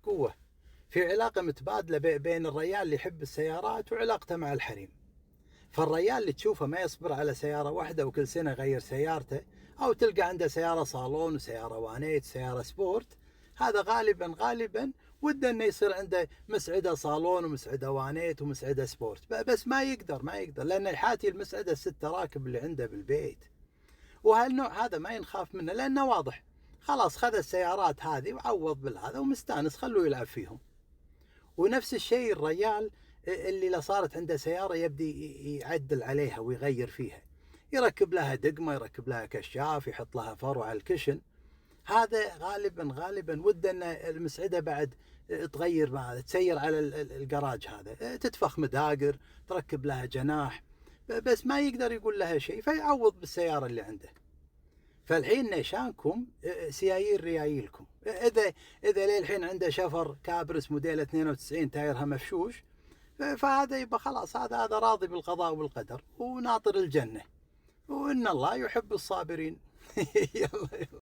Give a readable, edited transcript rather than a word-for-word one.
قوة، في علاقة متبادلة بين الرجال اللي يحب السيارات وعلاقته مع الحريم. فالرجال اللي تشوفه ما يصبر على سيارة واحدة وكل سنة يغير سيارته، أو تلقى عنده سيارة صالون وسيارة وانيت وسيارة سبورت، هذا غالبا وده انه يصير عنده مسعدة صالون ومسعدة وانيت ومسعدة سبورت، بس ما يقدر لأنه يحاتي المسعدة الست راكب اللي عنده بالبيت. وهالنوع هذا ما ينخاف منه لأنه واضح، خلاص خذ السيارات هذه وعوض بالهذا ومستانس، خلوه يلعب فيهم. ونفس الشيء الرجال اللي لا صارت عنده سيارة يبدي يعدل عليها ويغير فيها، يركب لها دقمة، يركب لها كشاف، يحط لها فرو على الكشن. هذا غالبا وده ان المسعدة بعد تغير هذا، تسير على الجراج هذا، تتفخ مداقر، تركب لها جناح، بس ما يقدر يقول لها شيء فيعوض بالسيارة اللي عنده. فالحين نيشانكم سيايير ريايلكم، اذا للحين عنده شفر كابرس موديل 92 تايرها مفشوش، فهذا يبقى خلاص، هذا راضي بالقضاء والقدر وناطر الجنة، وإن الله يحب الصابرين. يلا.